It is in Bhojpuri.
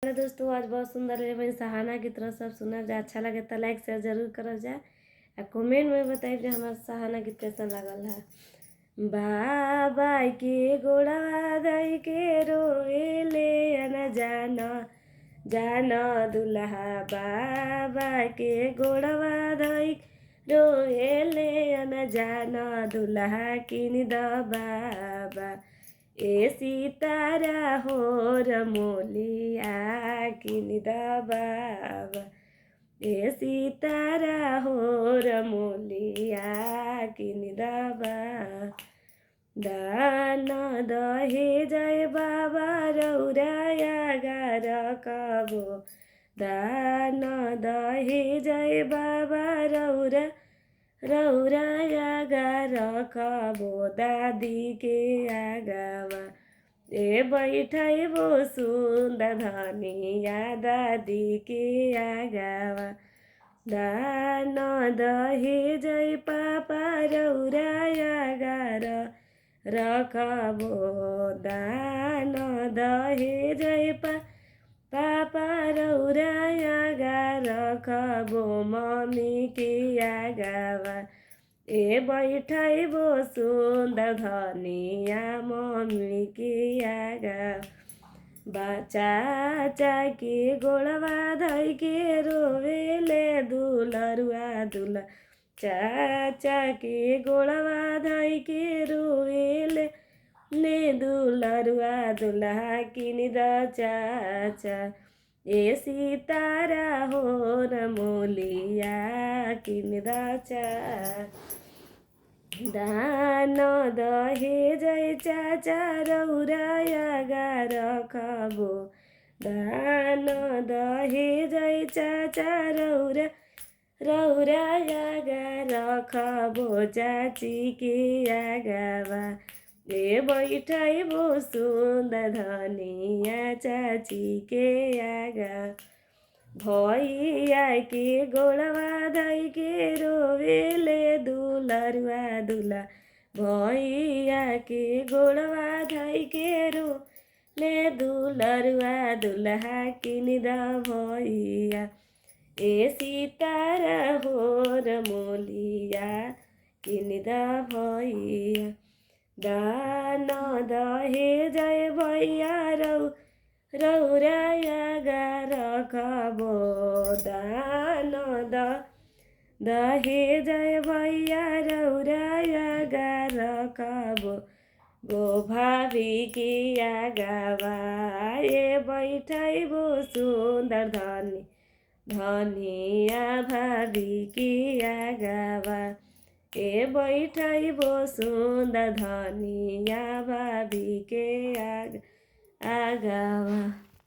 हेलो दोस्तों, आज बहुत सुंदर है बहन सहाना की तरफ सब सुनल जाए। अच्छा लगे तो लाइक शेयर जरूर करल जाए आ कमेंट में बताइए जो हमारा सहाना गीत कैसा लगल है। बाबा के गोड़वा दई के रोएले न जाना जाना दुल्हा। बाबा के गोड़वा दई रोएले न जाना दुल्हा किन द बाबा। ए सीतारा हो रमोलिया किन द बाबा। ए सीतारा हो रमोलिया किन द बाबा। दान दहे जय बाबा रौराया गार कबो। दान दहे जय बाबा रौराया गार कबो। दादी के आगावा ए बैठै बो सुंदर धनिया दादी के आगावा। दान दहे जय पापा रौराया गार रखबो। दान दहे जय पापा रौराया गार रखबो। मम्मी के आगावा ए बैठै बो सुंदर धनिया मम्मी के आगा। चाचा के गोड़वा धई के रोवेले दुलरुआ दुल्हा। चाचा के गोड़वा धई के रोवेले ने दुलरुआ दुल्हा किन द चाचा। ए सीतारा हो रमोलिया किन द चाचा। दान दहे जय चाचा रौराया गार खबो। दान दहे जय चाचा रौराया गार खबो। चाची के आगावा ए बैठै बो सुंदर धनिया चाची के आगा। भैया के गोड़वा धई के रोवेले दुलरुआ दुल्हा। भैया के गोड़वा धई के रोले दुलरुआ दुल्हा किन द भैया। ए सीतारा हो रमोलिया किन द भैया। दान दहे जय भैया रौराया गार खबो। दान दहे जय भैया रौराया गार खबो। गो भाभी की आगावा ए बैठै बो सुंदर धनिया भाभी की आगावा। ए बैठै बो सुंदर धनिया भाभी के आगावा।